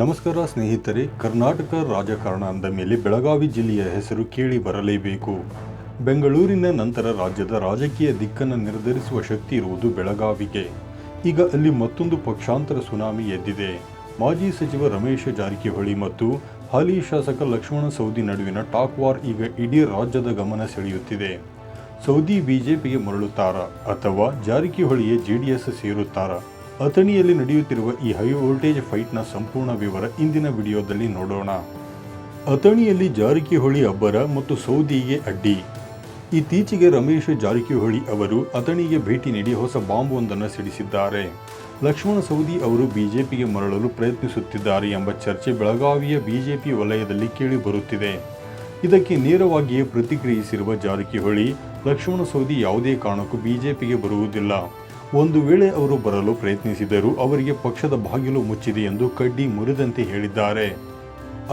ನಮಸ್ಕಾರ ಸ್ನೇಹಿತರೆ. ಕರ್ನಾಟಕ ರಾಜಕಾರಣ ಅಂದ ಮೇಲೆ ಬೆಳಗಾವಿ ಜಿಲ್ಲೆಯ ಹೆಸರು ಕೇಳಿ ಬರಲೇಬೇಕು. ಬೆಂಗಳೂರಿನ ನಂತರ ರಾಜ್ಯದ ರಾಜಕೀಯ ದಿಕ್ಕನ್ನು ನಿರ್ಧರಿಸುವ ಶಕ್ತಿ ಇರುವುದು ಬೆಳಗಾವಿಗೆ. ಈಗ ಅಲ್ಲಿ ಮತ್ತೊಂದು ಪಕ್ಷಾಂತರ ಸುನಾಮಿ ಎದ್ದಿದೆ. ಮಾಜಿ ಸಚಿವ ರಮೇಶ್ ಜಾರಕಿಹೊಳಿ ಮತ್ತು ಹಾಲಿ ಶಾಸಕ ಲಕ್ಷ್ಮಣ ಸವದಿ ನಡುವಿನ ಟಾಕ್ ವಾರ್ ಈಗ ಇಡೀ ರಾಜ್ಯದ ಗಮನ ಸೆಳೆಯುತ್ತಿದೆ. ಸವದಿ ಬಿಜೆಪಿಗೆ ಮರಳುತ್ತಾರಾ ಅಥವಾ ಜಾರಕಿಹೊಳಿಯೇ ಜೆಡಿಎಸ್ ಸೇರುತ್ತಾರಾ? ಅಥಣಿಯಲ್ಲಿ ನಡೆಯುತ್ತಿರುವ ಈ ಹೈ ವೋಲ್ಟೇಜ್ ಫೈಟ್ನ ಸಂಪೂರ್ಣ ವಿವರ ಇಂದಿನ ವಿಡಿಯೋದಲ್ಲಿ ನೋಡೋಣ. ಅಥಣಿಯಲ್ಲಿ ಜಾರಕಿಹೊಳಿ ಅಬ್ಬರ ಮತ್ತು ಸೌದಿಗೆ ಅಡ್ಡಿ. ಇತ್ತೀಚೆಗೆ ರಮೇಶ್ ಜಾರಕಿಹೊಳಿ ಅವರು ಅಥಣಿಗೆ ಭೇಟಿ ನೀಡಿ ಹೊಸ ಬಾಂಬ್ ಒಂದನ್ನು ಸಿಡಿಸಿದ್ದಾರೆ. ಲಕ್ಷ್ಮಣ ಸವದಿ ಅವರು ಬಿಜೆಪಿಗೆ ಮರಳಲು ಪ್ರಯತ್ನಿಸುತ್ತಿದ್ದಾರೆ ಎಂಬ ಚರ್ಚೆ ಬೆಳಗಾವಿಯ ಬಿಜೆಪಿ ವಲಯದಲ್ಲಿ ಕೇಳಿ ಬರುತ್ತಿದೆ. ಇದಕ್ಕೆ ನೇರವಾಗಿಯೇ ಪ್ರತಿಕ್ರಿಯಿಸಿರುವ ಜಾರಕಿಹೊಳಿ, ಲಕ್ಷ್ಮಣ ಸವದಿ ಯಾವುದೇ ಕಾರಣಕ್ಕೂ ಬಿಜೆಪಿಗೆ ಬರುವುದಿಲ್ಲ. ಒಂದು ವೇಳೆ ಅವರು ಬರಲು ಪ್ರಯತ್ನಿಸಿದರೂ ಅವರಿಗೆ ಪಕ್ಷದ ಬಾಗಿಲು ಮುಚ್ಚಿದೆ ಎಂದು ಕಡ್ಡಿ ಮುರಿದಂತೆ ಹೇಳಿದ್ದಾರೆ.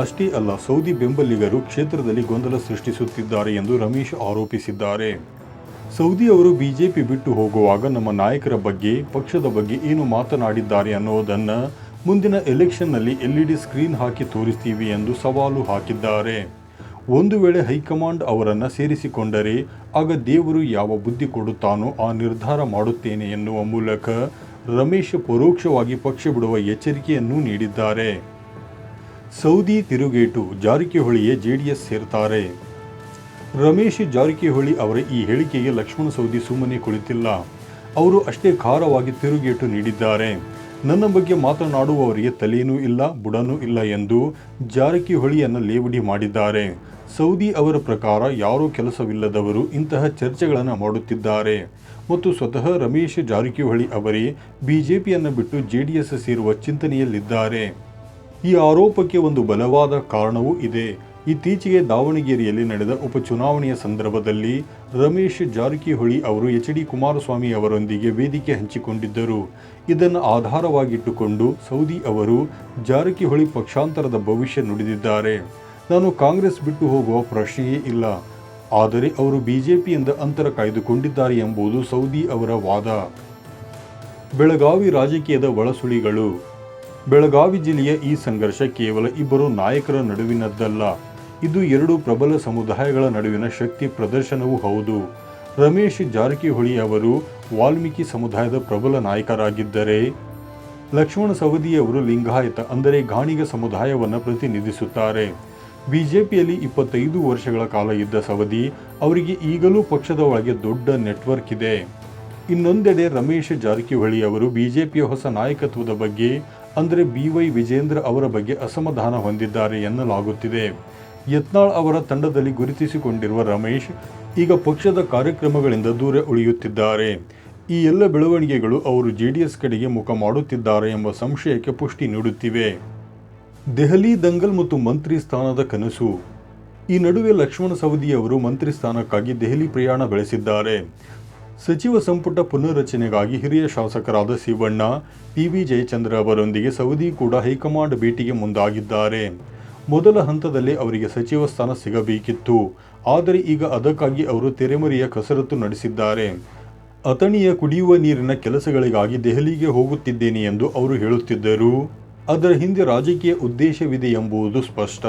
ಅಷ್ಟೇ ಅಲ್ಲ, ಸೌದಿ ಬೆಂಬಲಿಗರು ಕ್ಷೇತ್ರದಲ್ಲಿ ಗೊಂದಲ ಸೃಷ್ಟಿಸುತ್ತಿದ್ದಾರೆ ಎಂದು ರಮೇಶ್ ಆರೋಪಿಸಿದ್ದಾರೆ. ಸೌದಿ ಅವರು ಬಿಜೆಪಿ ಬಿಟ್ಟು ಹೋಗುವಾಗ ನಮ್ಮ ನಾಯಕರ ಬಗ್ಗೆ, ಪಕ್ಷದ ಬಗ್ಗೆ ಏನು ಮಾತನಾಡಿದ್ದಾರೆ ಅನ್ನೋದನ್ನು ಮುಂದಿನ ಎಲೆಕ್ಷನ್ನಲ್ಲಿ LED ಸ್ಕ್ರೀನ್ ಹಾಕಿ ತೋರಿಸ್ತೀವಿ ಎಂದು ಸವಾಲು ಹಾಕಿದ್ದಾರೆ. ಒಂದು ವೇಳೆ ಹೈಕಮಾಂಡ್ ಅವರನ್ನು ಸೇರಿಸಿಕೊಂಡರೆ ಆಗ ದೇವರು ಯಾವ ಬುದ್ಧಿ ಕೊಡುತ್ತಾನೋ ಆ ನಿರ್ಧಾರ ಮಾಡುತ್ತೇನೆ ಎನ್ನುವ ಮೂಲಕ ರಮೇಶ್ ಪರೋಕ್ಷವಾಗಿ ಪಕ್ಷ ಬಿಡುವ ಎಚ್ಚರಿಕೆಯನ್ನೂ ನೀಡಿದ್ದಾರೆ. ಸೌದಿ ತಿರುಗೇಟು, ಜಾರಕಿಹೊಳಿಯೇ ಜೆಡಿಎಸ್ ಸೇರ್ತಾರೆ. ರಮೇಶ್ ಜಾರಕಿಹೊಳಿ ಅವರ ಈ ಹೇಳಿಕೆಗೆ ಲಕ್ಷ್ಮಣ ಸವದಿ ಸುಮ್ಮನೆ ಕುಳಿತಿಲ್ಲ. ಅವರು ಅಷ್ಟೇ ಖಾರವಾಗಿ ತಿರುಗೇಟು ನೀಡಿದ್ದಾರೆ. ನನ್ನ ಬಗ್ಗೆ ಮಾತನಾಡುವವರಿಗೆ ತಲೆಯೂ ಇಲ್ಲ, ಬುಡನೂ ಇಲ್ಲ ಎಂದು ಜಾರಕಿಹೊಳಿಯನ್ನು ಲೇವಡಿ ಮಾಡಿದ್ದಾರೆ. ಸೌದಿ ಅವರ ಪ್ರಕಾರ ಯಾರೋ ಕೆಲಸವಿಲ್ಲದವರು ಇಂತಹ ಚರ್ಚೆಗಳನ್ನು ಮಾಡುತ್ತಿದ್ದಾರೆ ಮತ್ತು ಸ್ವತಃ ರಮೇಶ್ ಜಾರಕಿಹೊಳಿ ಅವರೇ ಬಿಜೆಪಿಯನ್ನು ಬಿಟ್ಟು ಜೆಡಿಎಸ್ ಸೇರುವ ಚಿಂತನೆಯಲ್ಲಿದ್ದಾರೆ. ಈ ಆರೋಪಕ್ಕೆ ಒಂದು ಬಲವಾದ ಕಾರಣವೂ ಇದೆ. ಇತ್ತೀಚೆಗೆ ದಾವಣಗೆರೆಯಲ್ಲಿ ನಡೆದ ಉಪಚುನಾವಣೆಯ ಸಂದರ್ಭದಲ್ಲಿ ರಮೇಶ್ ಜಾರಕಿಹೊಳಿ ಅವರು HD ಕುಮಾರಸ್ವಾಮಿ ಅವರೊಂದಿಗೆ ವೇದಿಕೆ ಹಂಚಿಕೊಂಡಿದ್ದರು. ಇದನ್ನು ಆಧಾರವಾಗಿಟ್ಟುಕೊಂಡು ಸೌದಿ ಅವರು ಜಾರಕಿಹೊಳಿ ಪಕ್ಷಾಂತರದ ಭವಿಷ್ಯ ನುಡಿದಿದ್ದಾರೆ. ನಾನು ಕಾಂಗ್ರೆಸ್ ಬಿಟ್ಟು ಹೋಗುವ ಪ್ರಶ್ನೆಯೇ ಇಲ್ಲ, ಆದರೆ ಅವರು ಬಿಜೆಪಿಯಿಂದ ಅಂತರ ಕಾಯ್ದುಕೊಂಡಿದ್ದಾರೆ ಎಂಬುದು ಸೌದಿ ಅವರ ವಾದ. ಬೆಳಗಾವಿ ರಾಜಕೀಯದ ಒಳಸುಳಿಗಳು. ಬೆಳಗಾವಿ ಜಿಲ್ಲೆಯ ಈ ಸಂಘರ್ಷ ಕೇವಲ ಇಬ್ಬರು ನಾಯಕರ ನಡುವಿನದ್ದಲ್ಲ, ಇದು ಎರಡು ಪ್ರಬಲ ಸಮುದಾಯಗಳ ನಡುವಿನ ಶಕ್ತಿ ಪ್ರದರ್ಶನವೂ ಹೌದು. ರಮೇಶ್ ಜಾರಕಿಹೊಳಿ ಅವರು ವಾಲ್ಮೀಕಿ ಸಮುದಾಯದ ಪ್ರಬಲ ನಾಯಕರಾಗಿದ್ದರೆ, ಲಕ್ಷ್ಮಣ ಸವದಿಯವರು ಲಿಂಗಾಯತ ಅಂದರೆ ಗಾಣಿಗ ಸಮುದಾಯವನ್ನು ಪ್ರತಿನಿಧಿಸುತ್ತಾರೆ. ಬಿಜೆಪಿಯಲ್ಲಿ 25 ವರ್ಷಗಳ ಕಾಲ ಇದ್ದ ಸವದಿ ಅವರಿಗೆ ಈಗಲೂ ಪಕ್ಷದ ಒಳಗೆ ದೊಡ್ಡ ನೆಟ್ವರ್ಕ್ ಇದೆ. ಇನ್ನೊಂದೆಡೆ ರಮೇಶ್ ಜಾರಕಿಹೊಳಿ ಅವರು ಬಿಜೆಪಿಯ ಹೊಸ ನಾಯಕತ್ವದ ಬಗ್ಗೆ ಅಂದರೆ BY ವಿಜೇಂದ್ರ ಅವರ ಬಗ್ಗೆ ಅಸಮಾಧಾನ ಹೊಂದಿದ್ದಾರೆ ಎನ್ನಲಾಗುತ್ತಿದೆ. ಯತ್ನಾಳ್ ಅವರ ತಂಡದಲ್ಲಿ ಗುರುತಿಸಿಕೊಂಡಿರುವ ರಮೇಶ್ ಈಗ ಪಕ್ಷದ ಕಾರ್ಯಕ್ರಮಗಳಿಂದ ದೂರ ಉಳಿಯುತ್ತಿದ್ದಾರೆ. ಈ ಎಲ್ಲ ಬೆಳವಣಿಗೆಗಳು ಅವರು JDS ಕಡೆಗೆ ಮುಖ ಮಾಡುತ್ತಿದ್ದಾರೆ ಎಂಬ ಸಂಶಯಕ್ಕೆ ಪುಷ್ಟಿ ನೀಡುತ್ತಿವೆ. ದೆಹಲಿ ದಂಗಲ್ ಮತ್ತು ಮಂತ್ರಿ ಸ್ಥಾನದ ಕನಸು. ಈ ನಡುವೆ ಲಕ್ಷ್ಮಣ ಸವದಿ ಅವರು ಮಂತ್ರಿ ಸ್ಥಾನಕ್ಕಾಗಿ ದೆಹಲಿ ಪ್ರಯಾಣ ಬೆಳೆಸಿದ್ದಾರೆ. ಸಚಿವ ಸಂಪುಟ ಪುನರ್ರಚನೆಗಾಗಿ ಹಿರಿಯ ಶಾಸಕರಾದ ಶಿವಣ್ಣ, PV ಜಯಚಂದ್ರ ಅವರೊಂದಿಗೆ ಸವದಿ ಕೂಡ ಹೈಕಮಾಂಡ್ ಭೇಟಿಗೆ ಮುಂದಾಗಿದ್ದಾರೆ. ಮೊದಲ ಹಂತದಲ್ಲಿ ಅವರಿಗೆ ಸಚಿವ ಸ್ಥಾನ ಸಿಗಬೇಕಿತ್ತು, ಆದರೆ ಈಗ ಅದಕ್ಕಾಗಿ ಅವರು ತೆರೆಮರೆಯ ಕಸರತ್ತು ನಡೆಸಿದ್ದಾರೆ. ಅಥಣಿಯ ಕುಡಿಯುವ ನೀರಿನ ಕೆಲಸಗಳಿಗಾಗಿ ದೆಹಲಿಗೆ ಹೋಗುತ್ತಿದ್ದೇನೆ ಎಂದು ಅವರು ಹೇಳುತ್ತಿದ್ದರು. ಅದರ ಹಿಂದೆ ರಾಜಕೀಯ ಉದ್ದೇಶವಿದೆ ಎಂಬುದು ಸ್ಪಷ್ಟ.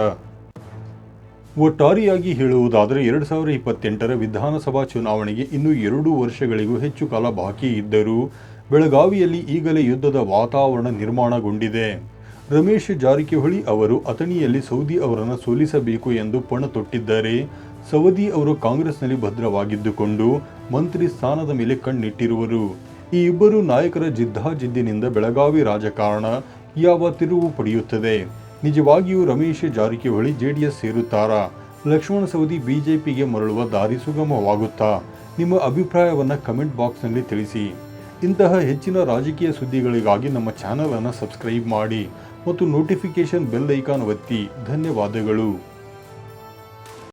ಒಟ್ಟಾರೆಯಾಗಿ ಹೇಳುವುದಾದರೆ 2028ರ ವಿಧಾನಸಭಾ ಚುನಾವಣೆಗೆ ಇನ್ನೂ 2 ವರ್ಷಗಳಿಗೂ ಹೆಚ್ಚು ಕಾಲ ಬಾಕಿ ಇದ್ದರೂ ಬೆಳಗಾವಿಯಲ್ಲಿ ಈಗಲೇ ಯುದ್ಧದ ವಾತಾವರಣ ನಿರ್ಮಾಣಗೊಂಡಿದೆ. ರಮೇಶ್ ಜಾರಕಿಹೊಳಿ ಅವರು ಅಥಣಿಯಲ್ಲಿ ಸೌದಿ ಅವರನ್ನು ಸೋಲಿಸಬೇಕು ಎಂದು ಪಣ ತೊಟ್ಟಿದ್ದರೆ, ಸವದಿ ಅವರು ಕಾಂಗ್ರೆಸ್ನಲ್ಲಿ ಭದ್ರವಾಗಿದ್ದುಕೊಂಡು ಮಂತ್ರಿ ಸ್ಥಾನದ ಮೇಲೆ ಕಣ್ಣಿಟ್ಟಿರುವರು. ಈ ಇಬ್ಬರು ನಾಯಕರ ಜಿದ್ದಾಜಿದ್ದಿನಿಂದ ಬೆಳಗಾವಿ ರಾಜಕಾರಣ ಯಾವ ತಿರುವು ಪಡೆಯುತ್ತದೆ? ನಿಜವಾಗಿಯೂ ರಮೇಶ್ ಜಾರಕಿಹೊಳಿ JDS ಸೇರುತ್ತಾರಾ? ಲಕ್ಷ್ಮಣ ಸವದಿ ಬಿಜೆಪಿಗೆ ಮರಳುವ ದಾರಿ ಸುಗಮವಾಗುತ್ತಾ? ನಿಮ್ಮ ಅಭಿಪ್ರಾಯವನ್ನು ಕಮೆಂಟ್ ಬಾಕ್ಸ್ನಲ್ಲಿ ತಿಳಿಸಿ. ಇಂತಹ ಹೆಚ್ಚಿನ ರಾಜಕೀಯ ಸುದ್ದಿಗಳಿಗಾಗಿ ನಮ್ಮ ಚಾನಲನ್ನು ಸಬ್ಸ್ಕ್ರೈಬ್ ಮಾಡಿ ಮತ್ತು ನೋಟಿಫಿಕೇಶನ್ ಬೆಲ್ ಐಕಾನ್ ಒತ್ತಿ. ಧನ್ಯವಾದಗಳು.